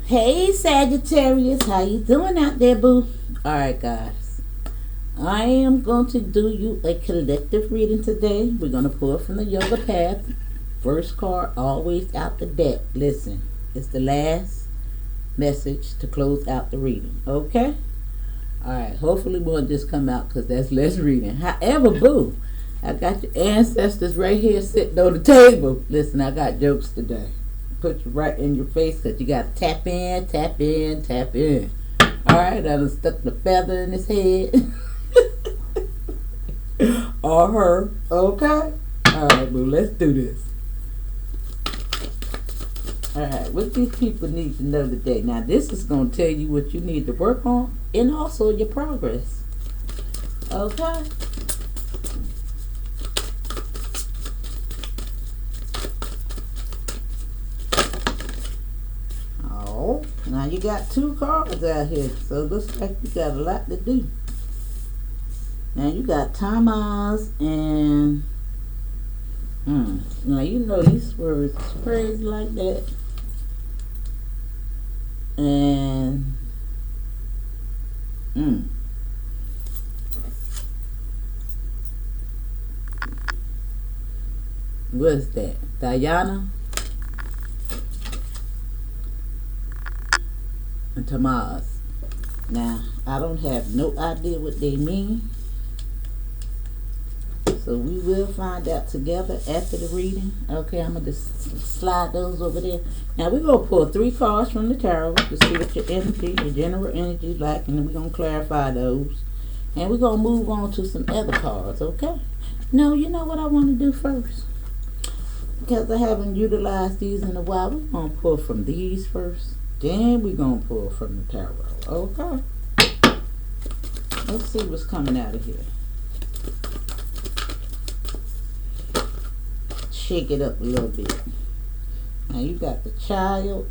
Hey Sagittarius, how you doing out there, boo? Alright guys, I am going to do you a collective reading today. We're going to pull from the Yoga Path. First card always out the deck. Listen, it's the last message to close out the reading, okay? Alright, hopefully we'll just come out because that's less reading. However, boo, I got your ancestors right here sitting on the table. Listen, I got jokes today. Put you right in your face because you got to tap in, tap in, tap in. Alright, I done stuck the feather in his head. Or her. Okay? Alright, boo, let's do this. Alright, what these people need to know today. Now, this is going to tell you what you need to work on and also your progress. Okay? Now you got two cards out here, so it looks like you got a lot to do. Now you got Thomas and now you know these words crazy like that. And what's that? Diana and Tomas. Now, I don't have no idea what they mean. So we will find out together after the reading. Okay, I'm going to just slide those over there. Now, we're going to pull 3 cards from the tarot to see what your energy, your general energy is like. And then we're going to clarify those. And we're going to move on to some other cards, okay? No, you know what I want to do first? Because I haven't utilized these in a while, we're going to pull from these first. Then we're going to pull from the tarot. Okay. Let's see what's coming out of here. Shake it up a little bit. Now you got the child.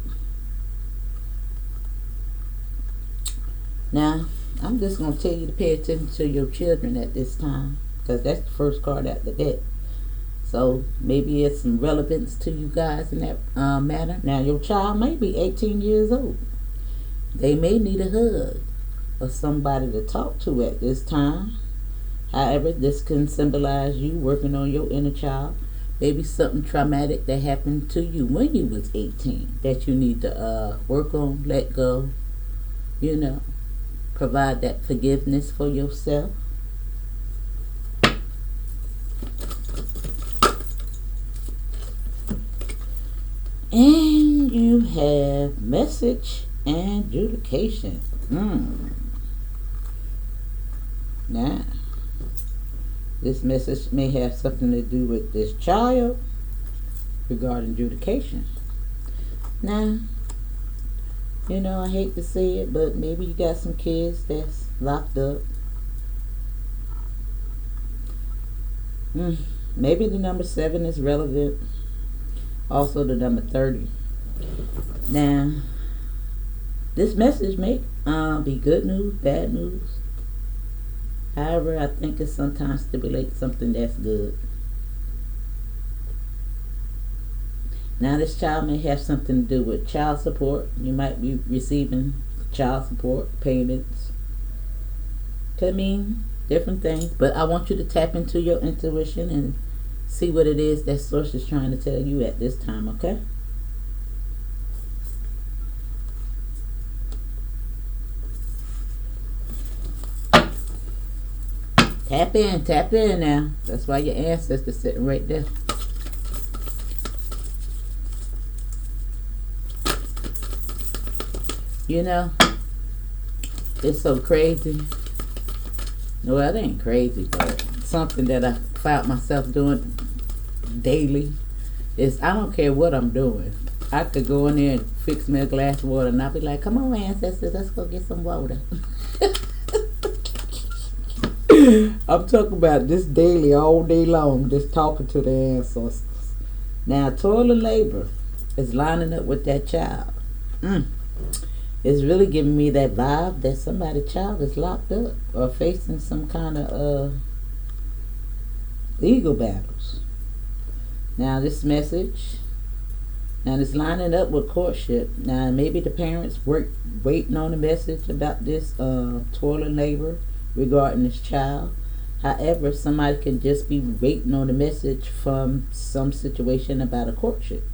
Now, I'm just going to tell you to pay attention to your children at this time. Because that's the first card out the deck. So maybe it's some relevance to you guys in that matter. Now your child may be 18 years old. They may need a hug or somebody to talk to at this time. However, this can symbolize you working on your inner child. Maybe something traumatic that happened to you when you was 18 that you need to work on, let go. You know, provide that forgiveness for yourself. And you have message and adjudication. Now, this message may have something to do with this child regarding adjudication. Now, you know, I hate to say it, but maybe you got some kids that's locked up. Maybe the number 7 is relevant. Also the number 30. Now, this message may be good news, bad news. However, I think it sometimes stipulates something that's good. Now, this child may have something to do with child support. You might be receiving child support payments. Could mean different things. But I want you to tap into your intuition and see what it is that source is trying to tell you at this time, okay? Tap in now. That's why your ancestors sitting right there. You know, it's so crazy. No, it ain't crazy, but something that I found myself doing daily is I don't care what I'm doing. I could go in there and fix me a glass of water and I'll be like, come on ancestors, let's go get some water. I'm talking about this daily, all day long, just talking to the ancestors. Now, toil and labor is lining up with that child. It's really giving me that vibe that somebody's child is locked up or facing some kind of legal battles. Now, this message Now it's lining up with courtship. Now maybe the parents waiting on a message about this toil and labor regarding this child. However, somebody can just be waiting on a message from some situation about a courtship.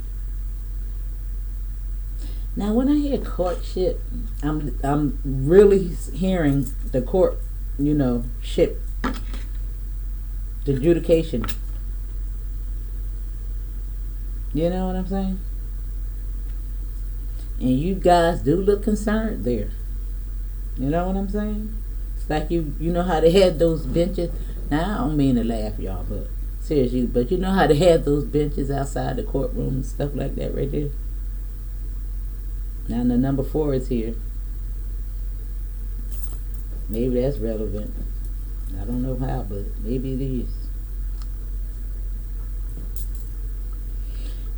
Now, when I hear courtship, I'm really hearing the court, ship, the adjudication. You know what I'm saying? And you guys do look concerned there. You know what I'm saying? It's like you know how they had those benches. Now I don't mean to laugh, y'all, but seriously, but you know how they had those benches outside the courtroom and stuff like that right there. Now the number 4 is here. Maybe that's relevant. I don't know how, but maybe it is.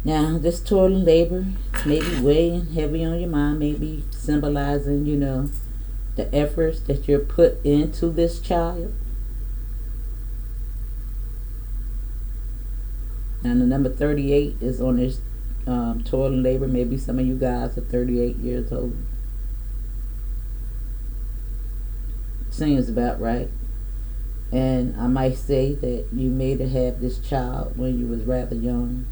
Now, this toil and labor may be weighing heavy on your mind, maybe symbolizing, the efforts that you're put into this child. Now, the number 38 is on this toil and labor. Maybe some of you guys are 38 years old. Seems about right. And I might say that you may have this child when you was rather young.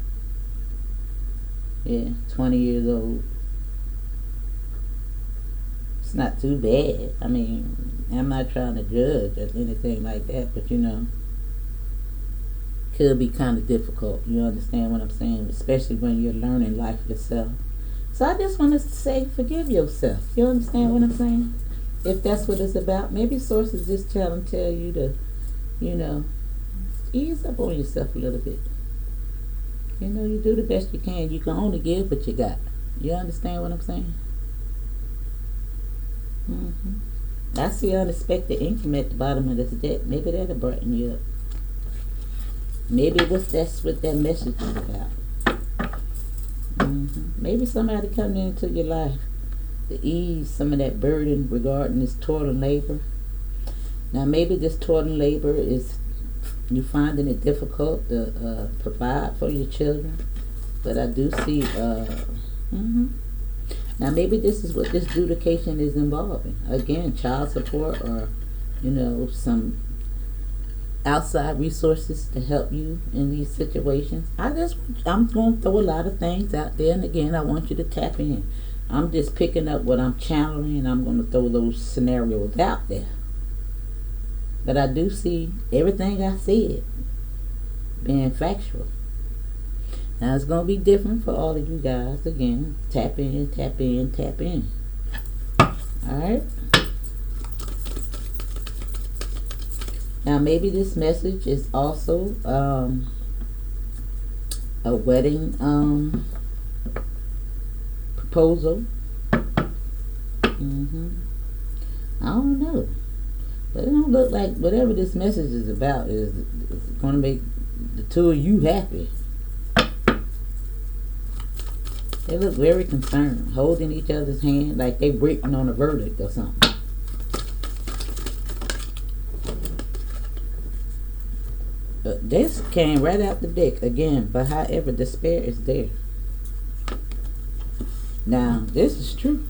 Yeah, 20 years old. It's not too bad. I mean, I'm not trying to judge or anything like that, but could be kind of difficult. You understand what I'm saying? Especially when you're learning life yourself. So I just want to say, forgive yourself. You understand what I'm saying? If that's what it's about, maybe sources just tell you to, ease up on yourself a little bit. You do the best you can. You can only give what you got. You understand what I'm saying? I see unexpected income at the bottom of this deck. Maybe that'll brighten you up. Maybe that's what that message is about. Maybe somebody coming into your life to ease some of that burden regarding this toil and labor. Now, maybe this toil and labor is you finding it difficult to provide for your children, but I do see. Now, maybe this is what this adjudication is involving. Again, child support or some outside resources to help you in these situations. I'm going to throw a lot of things out there, and again, I want you to tap in. I'm just picking up what I'm channeling, and I'm going to throw those scenarios out there. But I do see everything I said being factual. Now it's going to be different for all of you guys. Again, tap in, tap in, tap in. Alright? Now maybe this message is also a wedding proposal. I don't know. But it don't look like whatever this message is about is going to make the two of you happy. They look very concerned, holding each other's hand like they waiting on a verdict or something. This came right out the deck again, but however, despair is there. Now, this is true.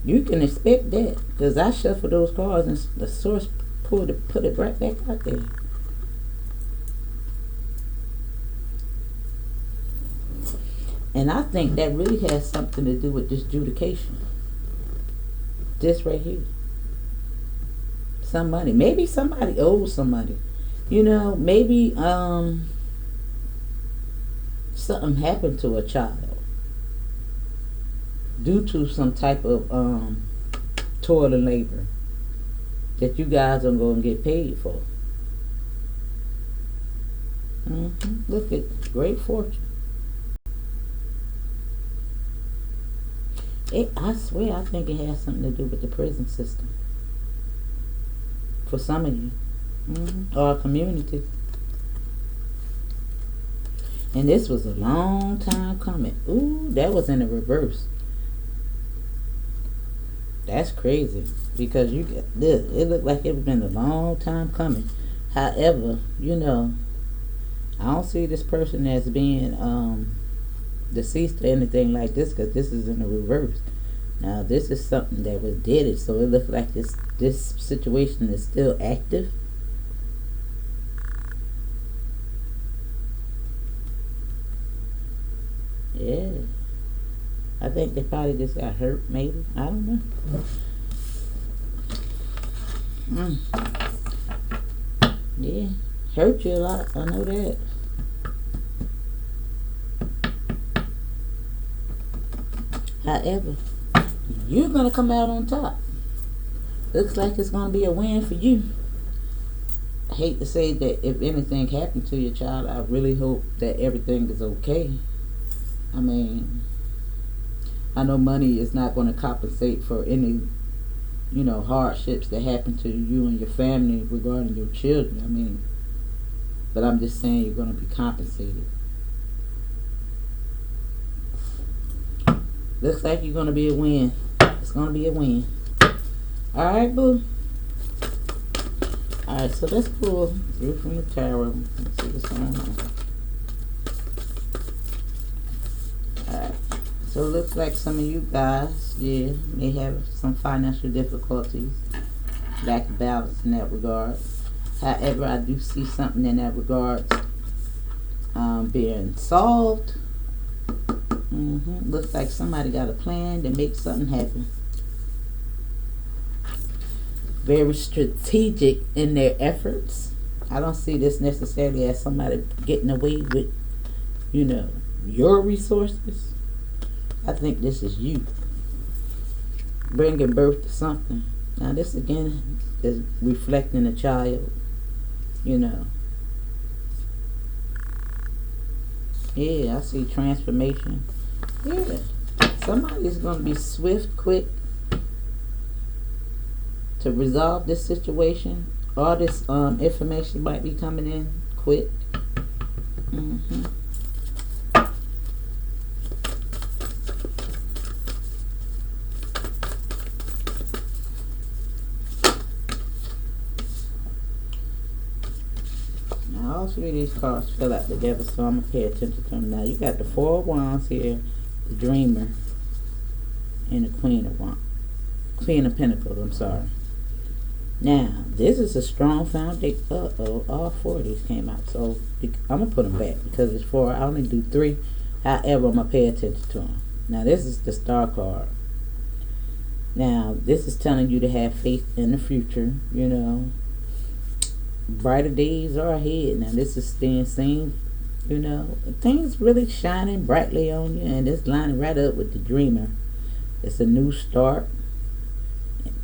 You can expect that, because I shuffled those cards and the source put it right back out there. And I think that really has something to do with this adjudication. This right here. Some money. Maybe somebody owes somebody. Maybe something happened to a child due to some type of toil and labor that you guys are going to get paid for. Look at great fortune. I swear, I think it has something to do with the prison system. For some of you. Or a community. And this was a long time coming. Ooh, that was in the reverse. That's crazy. Because you get this. It looked like it's been a long time coming. However, I don't see this person as being deceased or anything like this, because this is in the reverse. Now this is something that was dead, so it looks like this situation is still active. Yeah, I think they probably just got hurt. Maybe, I don't know. Yeah, hurt you a lot. I know that. However, you're gonna come out on top. Looks like it's gonna be a win for you. I hate to say that if anything happened to your child, I really hope that everything is okay. I mean, I know money is not going to compensate for any, hardships that happen to you and your family regarding your children. I mean, but I'm just saying you're going to be compensated. Looks like you're going to be a win. It's going to be a win. Alright, boo. Alright, so let's pull through from the tarot. Let's see what's going on. Alright. So it looks like some of you guys, may have some financial difficulties. Lack of balance in that regard. However, I do see something in that regard being solved. Looks like somebody got a plan to make something happen. Very strategic in their efforts. I don't see this necessarily as somebody getting away with, your resources. I think this is you bringing birth to something. Now this again is reflecting a child, Yeah, I see transformation. Yeah, somebody's going to be swift, quick to resolve this situation. All this information might be coming in quick. Now all three of these cards fell out together, so I'm going to pay attention to them. Now you got the Four of Wands here, the Dreamer, and the Queen of Pentacles, I'm sorry. Now, this is a strong foundation. All four of these came out. So, I'm going to put them back because it's four. I only do three. However, I'm going to pay attention to them. Now, this is the Star card. Now, this is telling you to have faith in the future, Brighter days are ahead. Now, this is being seen, things really shining brightly on you. And it's lining right up with the Dreamer. It's a new start.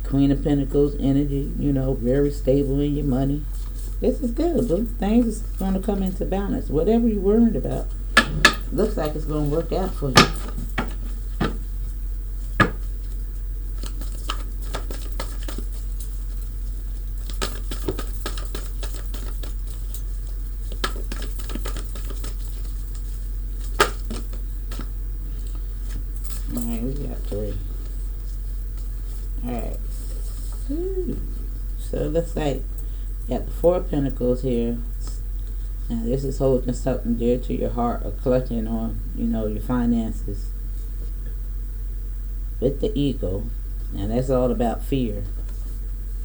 Queen of Pentacles energy, very stable in your money. This is good, boo. Things is going to come into balance. Whatever you're worried about, looks like it's going to work out for you. Alright, we got three. Alright. So it looks like you got the Four of Pentacles here. Now this is holding something dear to your heart or clutching on, your finances. With the ego. Now that's all about fear.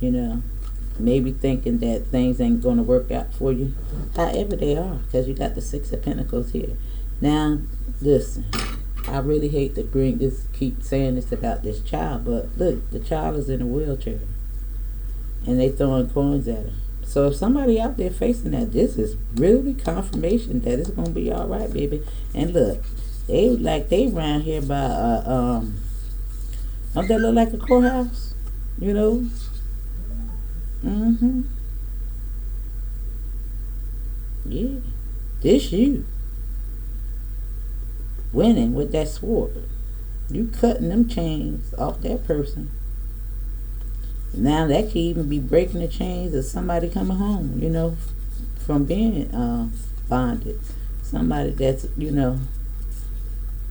Maybe thinking that things ain't going to work out for you. However they are, because you got the Six of Pentacles here. Now, listen. I really hate to keep saying this about this child, but look, the child is in a wheelchair. And they throwing coins at her. So if somebody out there facing that, this is really confirmation that it's gonna be all right, baby. And look, they around here by don't that look like a courthouse? Yeah, this you winning with that sword. You cutting them chains off that person. Now that could even be breaking the chains of somebody coming home, from being bonded. Somebody that's,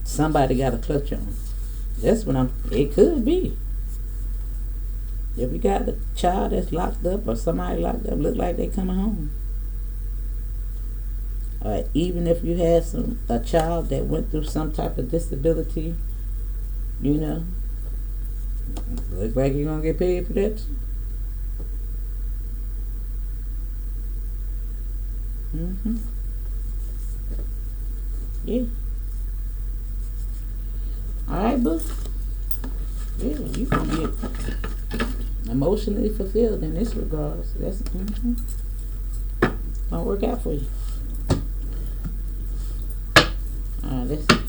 somebody got a clutch on. That's what it could be. If you got a child that's locked up or somebody locked up, look like they coming home. Even if you had a child that went through some type of disability, you know, looks like you're gonna get paid for that. Mm-hmm. Yeah. All right, boo. Yeah, you gonna get emotionally fulfilled in this regard. So that's gonna work out for you. All right, let's see.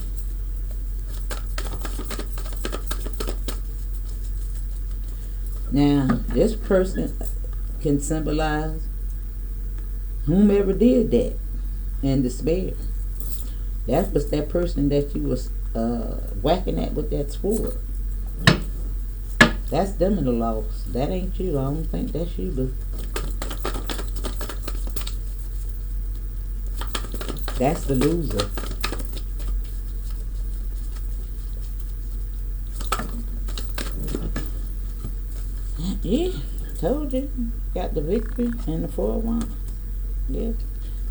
Now, this person can symbolize whomever did that in despair. That was that person that you was whacking at with that sword. That's them in the loss. That ain't you. I don't think that's you, boo. That's the loser. Yeah, told you. Got the victory and the 4-1. Yeah.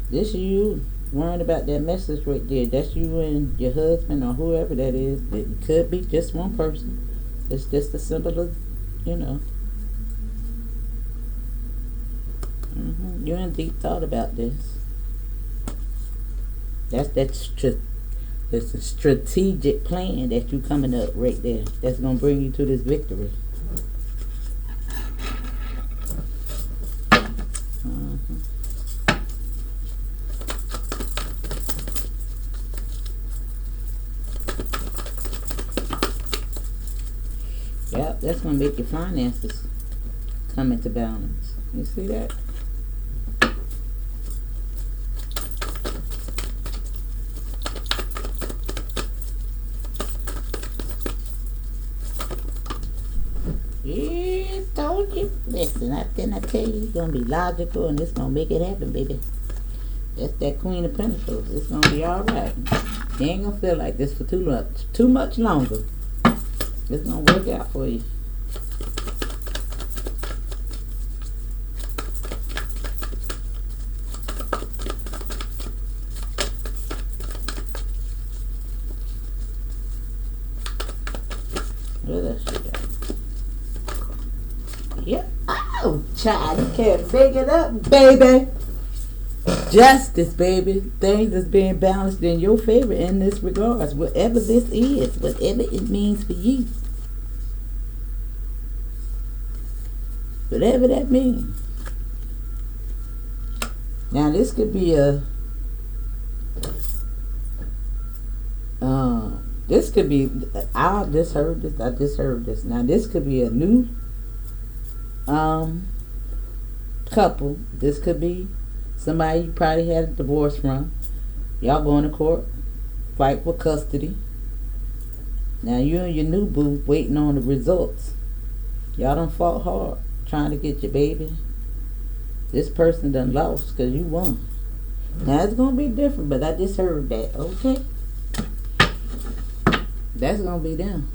This is you worrying about that message right there. That's you and your husband or whoever that is. It could be just one person. It's just a symbol of, you know. You're in deep thought about this. It's a strategic plan that you coming up right there. That's gonna bring you to this victory. Yep, that's gonna make your finances come into balance. You see that? Yeah, told you. Listen, didn't I tell you it's gonna be logical and it's gonna make it happen, baby. That's that Queen of Pentacles. It's gonna be alright. You ain't gonna feel like this for too much longer. It's gonna work out for you. What else you got? Yep. Oh, child, you can't make it up, baby. Justice, baby. Things is being balanced in your favor in this regards. Whatever this is, whatever it means for you. Whatever that means. Now this could be I just heard this. Now this could be a new couple. This could be somebody you probably had a divorce from. Y'all going to court, fight for custody. Now you and your new boo waiting on the results. Y'all done fought hard trying to get your baby. This person done lost because you won. Now it's gonna be different, but I just heard that. Okay, that's gonna be them.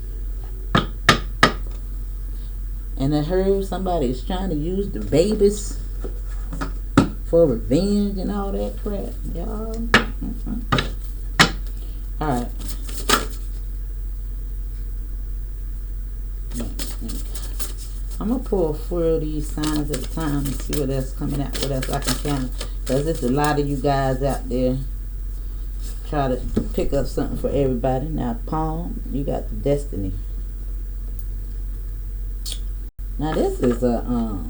And I heard somebody is trying to use the babies for revenge and all that crap, y'all. All right. I'm gonna pull 4 of these signs at a time and see what else coming out, what else I can count. Because there's a lot of you guys out there try to pick up something for everybody. Now, Palm, you got the Destiny. Now, this is a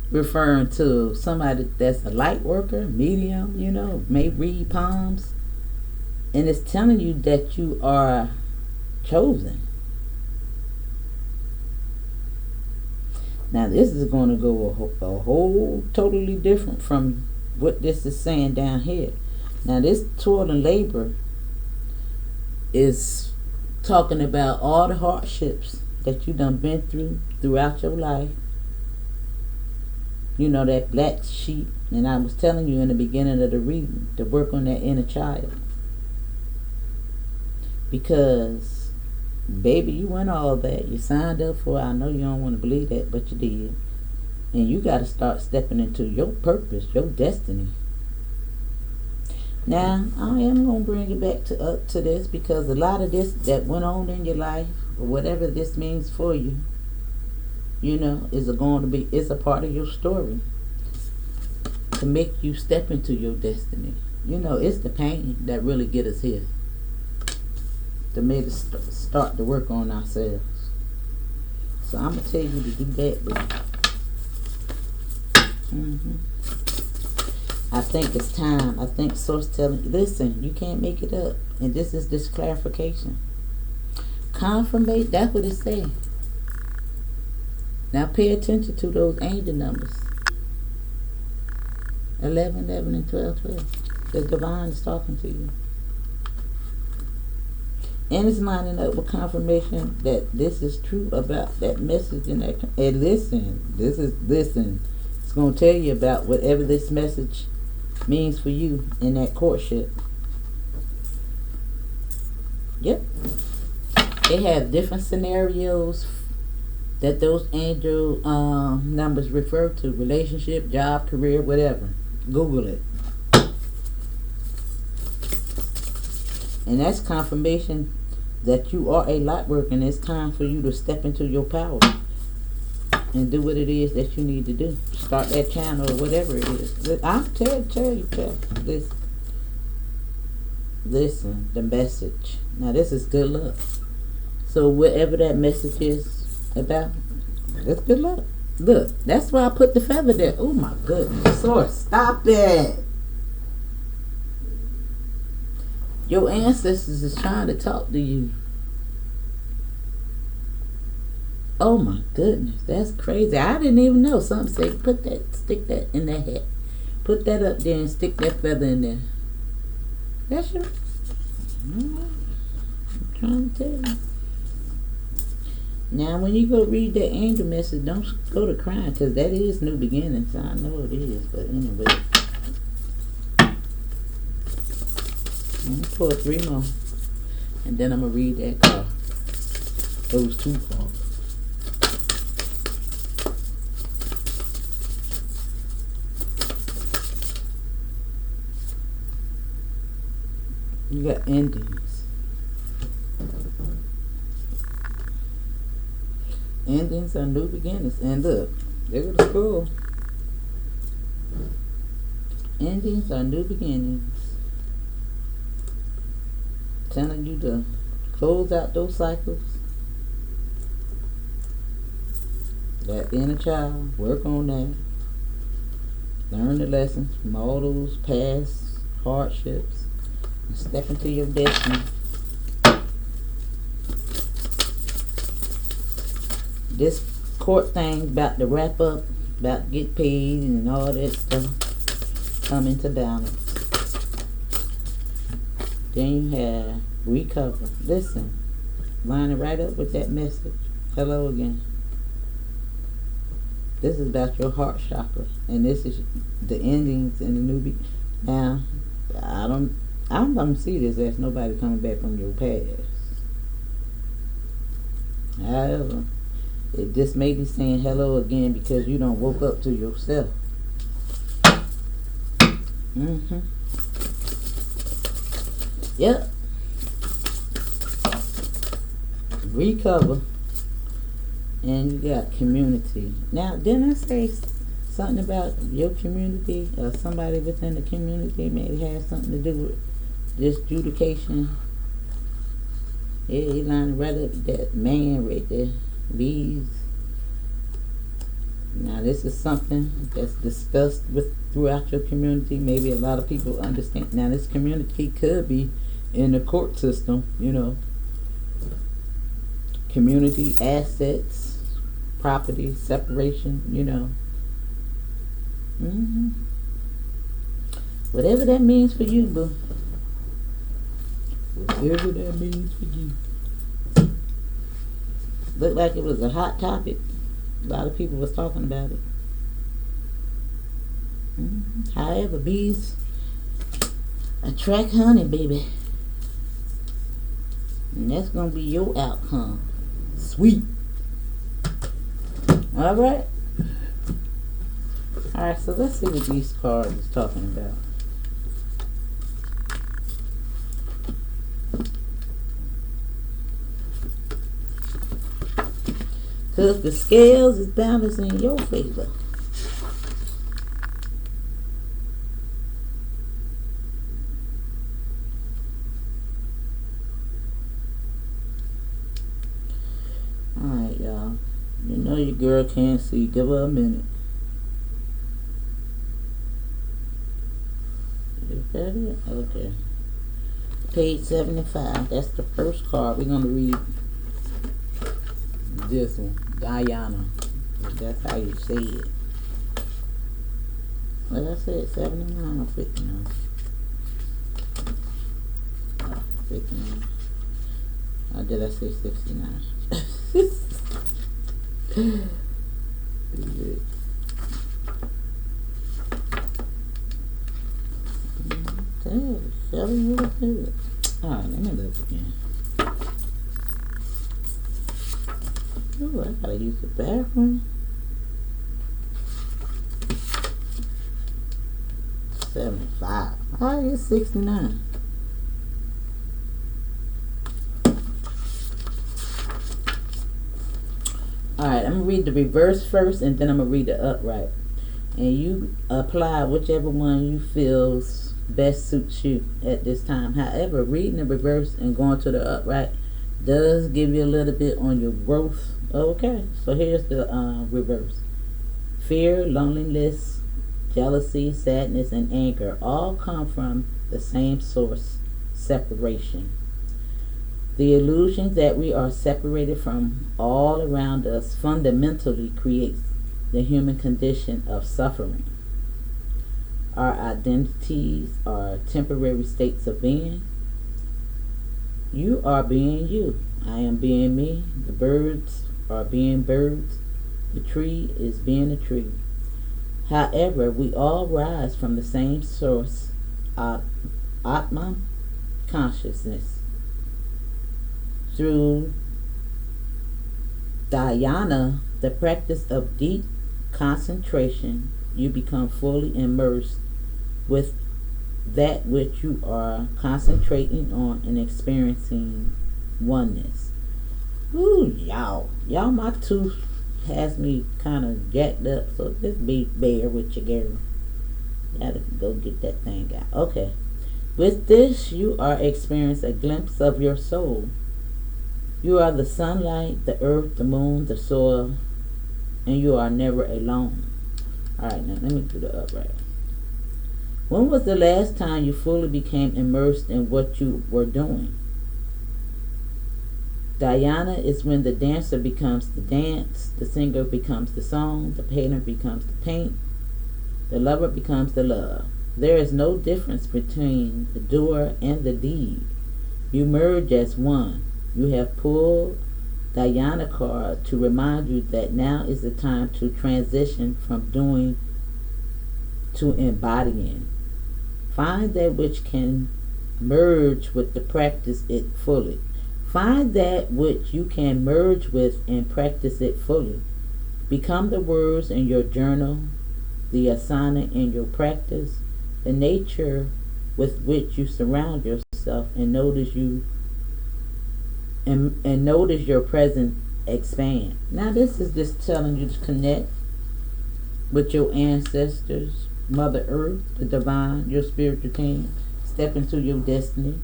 referring to somebody that's a light worker, medium, you know, may read palms. And it's telling you that you are chosen. Now this is going to go a whole totally different from what this is saying down here. Now this toil and labor is talking about all the hardships that you done been throughout your life. You know, that black sheep. And I was telling you in the beginning of the reading to work on that inner child. Because baby, you went all that. You signed up for it. I know you don't want to believe that, but you did. And you got to start stepping into your purpose, your destiny. Now, I am going to bring it back to up to this because a lot of this that went on in your life, or whatever this means for you, you know, is a part of your story to make you step into your destiny. You know, it's the pain that really get us here, to make us start to work on ourselves. So I'm gonna tell you to do that, boo. I think it's time. I think Source telling you, listen, you can't make it up. And this is this clarification. Confirmation, that's what it's saying. Now pay attention to those angel numbers. 11, 11, and 12, 12. The divine is talking to you. And it's lining up with confirmation that this is true about that message in that. And listen. It's going to tell you about whatever this message means for you in that courtship. Yep. They have different scenarios that those angel numbers refer to. Relationship, job, career, whatever. Google it. And that's confirmation that you are a light worker, and it's time for you to step into your power and do what it is that you need to do. Start that channel or whatever it is. I'll tell you. Listen, the message. Now this is good luck. So whatever that message is about, it's good luck. Look, that's why I put the feather there. Oh my goodness. Source, stop it. Your ancestors is trying to talk to you. Oh my goodness, that's crazy. I didn't even know. Something say stick that in that hat. Put that up there and stick that feather in there. That's your. I'm trying to tell you. Now, when you go read that angel message, don't go to crying, because that is new beginnings. I know it is, but anyway. I'm going to pull 3 more, and then I'm going to read that card. Those 2 cards. You got endings. Endings are new beginnings. And look, there go the scroll. Endings are new beginnings. Telling you to close out those cycles. That inner child, work on that. Learn the lessons from all those past hardships and step into your destiny. This court thing about to wrap up, about to get paid and all that stuff, come into balance. Then you have recover. Listen, line it right up with that message. Hello again. This is about your heart chakra, and this is the endings and the new. Now, I don't see this as nobody coming back from your past. However, it just may be saying hello again because you don't woke up to yourself. Yep. Recover. And you got community. Now, didn't I say something about your community or somebody within the community may have something to do with this adjudication? Yeah, he lined right up that man right there. Leaves. Now, this is something that's discussed throughout your community. Maybe a lot of people understand. Now, this community could be in the court system, you know. Community assets, property, separation, you know. Whatever that means for you, boo. Whatever that means for you. Looked like it was a hot topic. A lot of people was talking about it. However, bees attract honey, baby. And that's going to be your outcome. Sweet. Alright. Alright, so let's see what these cards is talking about. Because the scales is balancing in your favor. Alright, y'all. You know your girl can't see. Give her a minute. Is that it? Okay. Page 75. That's the first card. We're going to read this one. Diana. That's how you say it. Like I said, 79 or 59. Oh, 59. Or did I say 69? Okay, 7 really good. Alright, let me look again. Ooh, I gotta use the bathroom. 75. Alright, it's 69. Alright, I'm gonna read the reverse first and then I'm gonna read the upright. And you apply whichever one you feels best suits you at this time. However, reading the reverse and going to the upright does give you a little bit on your growth. Okay, so here's the reverse. Fear, loneliness, jealousy, sadness, and anger all come from the same source, separation. The illusion that we are separated from all around us fundamentally creates the human condition of suffering. Our identities are temporary states of being. You are being you. I am being me. The birds are being birds. The tree is being a tree. However, we all rise from the same source, Atma, consciousness. Through dhyana, the practice of deep concentration, you become fully immersed with that which you are concentrating on and experiencing oneness. Ooh, y'all, my tooth has me kind of jacked up, so just be bear with your girl. Gotta go get that thing out. Okay. With this, you are experiencing a glimpse of your soul. You are the sunlight, the earth, the moon, the soil, and you are never alone. Alright, now let me do the upright. When was the last time you fully became immersed in what you were doing? Dhyana is when the dancer becomes the dance, the singer becomes the song, the painter becomes the paint, the lover becomes the love. There is no difference between the doer and the deed. You merge as one. You have pulled Dhyana card to remind you that now is the time to transition from doing to embodying. Find that which can merge with the practice it fully. Find that which you can merge with and practice it fully. Become the words in your journal, the asana in your practice, the nature with which you surround yourself, and notice your present expand. Now this is just telling you to connect with your ancestors, Mother Earth, the divine, your spiritual team. Step into your destiny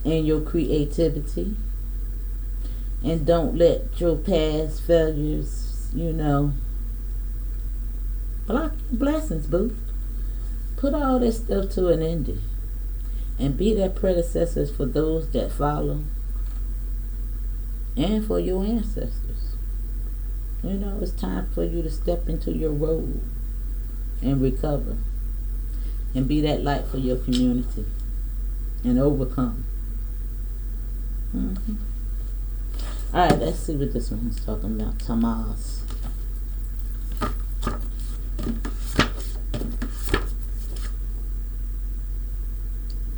and your creativity. And don't let your past failures, block your blessings, boo. Put all that stuff to an ending. And be their predecessors for those that follow. And for your ancestors. It's time for you to step into your role and recover. And be that light for your community. And overcome. Alright, let's see what this one's talking about. Tamas.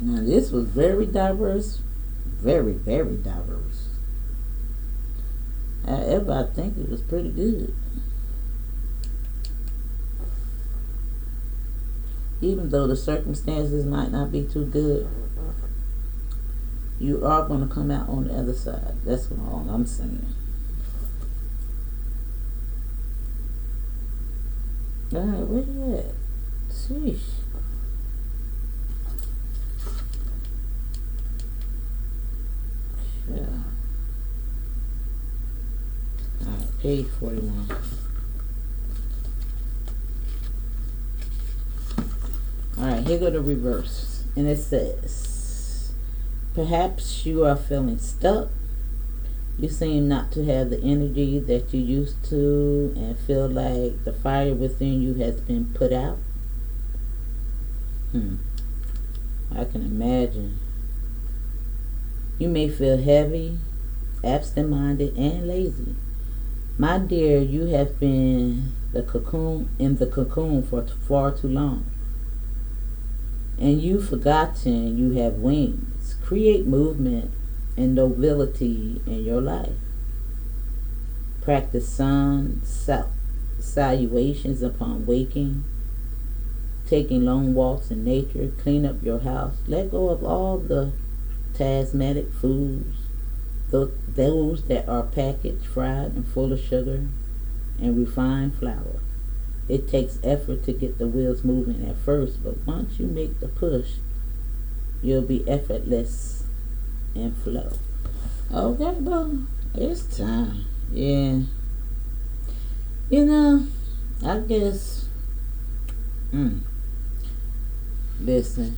Now this was very diverse. Very, very diverse. However, I think it was pretty good. Even though the circumstances might not be too good, you are going to come out on the other side. That's all I'm saying. Alright, where you at? Sheesh. Yeah. Alright, page 41. Alright, here go the reverse. And it says, perhaps you are feeling stuck. You seem not to have the energy that you used to and feel like the fire within you has been put out. I can imagine. You may feel heavy, absent-minded, and lazy. My dear, you have been in the cocoon for far too long. And you've forgotten you have wings. Create movement and nobility in your life. Practice sun salutations upon waking. Taking long walks in nature. Clean up your house. Let go of all the tasmatic foods. Those that are packaged, fried, and full of sugar and refined flour. It takes effort to get the wheels moving at first, but once you make the push, you'll be effortless and flow. Okay, boo. It's time. Yeah. You know, I guess. Listen.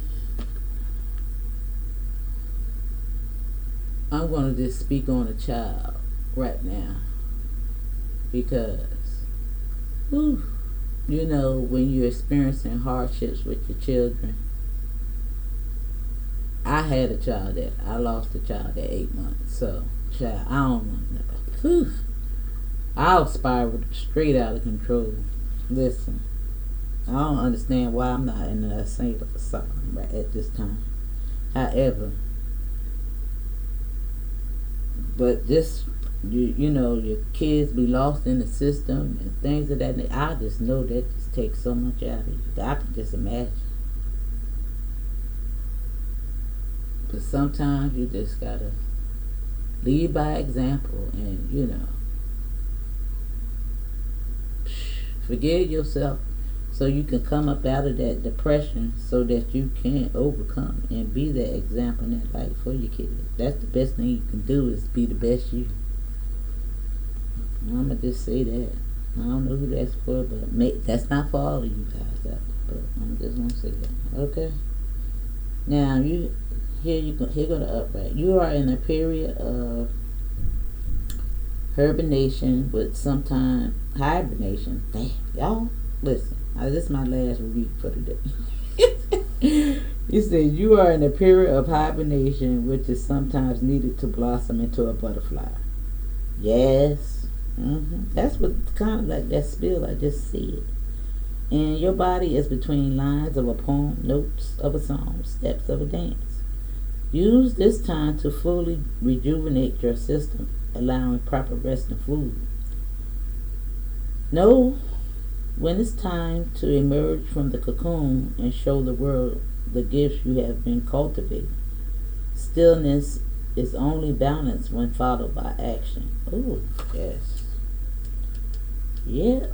I'm going to just speak on a child right now. Because, whew, you know, when you're experiencing hardships with your children, I had a child that I lost a child at 8 months. So, child, I don't know. Whew, I spiraled straight out of control. Listen, I don't understand why I'm not in the same asylum right at this time. However, but this, you know, your kids be lost in the system and things of that nature. I just know that just takes so much out of you. I can just imagine. But sometimes you just gotta lead by example and, you know, forgive yourself so you can come up out of that depression so that you can overcome and be that example in that light for your kids. That's the best thing you can do, is be the best you. I'm going to just say that. I don't know who that's for, but that's not for all of you guys out there, but I'm just going to say that. Okay? Now, here go the upright. You are in a period of hibernation with sometime hibernation. Damn, y'all, listen. This is my last read for today. He said, you are in a period of hibernation which is sometimes needed to blossom into a butterfly. Yes. That's what kind of like that spill I just said. And your body is between lines of a poem, notes of a song, steps of a dance. Use this time to fully rejuvenate your system, allowing proper rest and food. Know when it's time to emerge from the cocoon and show the world the gifts you have been cultivating. Stillness is only balance when followed by action. Oh, yes. Yeah.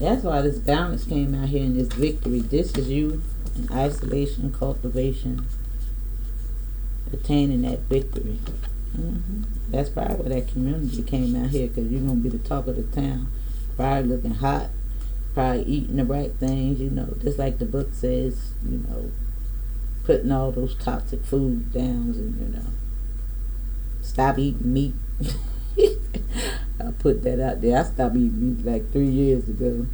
That's why this balance came out here in this victory. This is you in isolation, cultivation, attaining that victory. That's probably where that community came out here, because you're going to be the talk of the town. Probably looking hot, probably eating the right things, you know, just like the book says, you know, putting all those toxic food down and, you know, stop eating meat. I put that out there. I stopped eating meat like 3 years ago.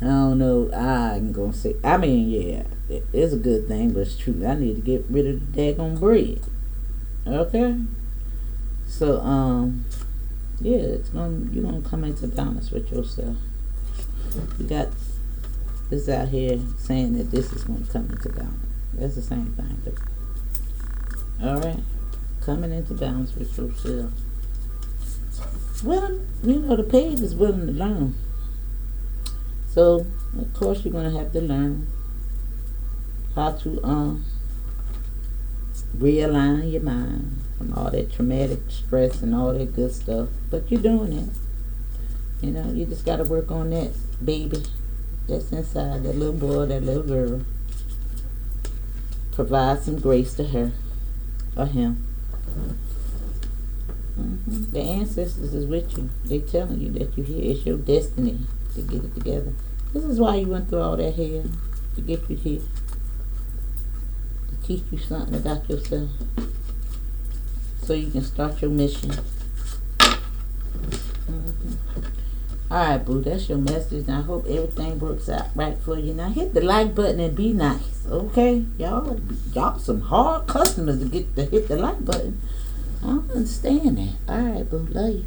I don't know. I ain't gonna say. I mean, yeah, it's a good thing, but it's true. I need to get rid of the daggone bread. Okay. So, yeah, you're gonna come into balance with yourself. You got this out here saying that this is gonna come into balance. That's the same thing. Alright? Coming into balance with yourself. Well, you know, the page is willing to learn. So, of course, you're going to have to learn how to realign your mind from all that traumatic stress and all that good stuff. But you're doing it. You know, you just gotta work on that baby that's inside, that little boy, that little girl. Provide some grace to her or him. The ancestors is with you. They telling you that you're here. It's your destiny to get it together. This is why you went through all that hell, to get you here. To teach you something about yourself. So you can start your mission. Alright, boo, that's your message. And I hope everything works out right for you. Now hit the like button and be nice. Okay? Y'all some hard customers to hit the like button. I don't understand that. Alright, boo, love you.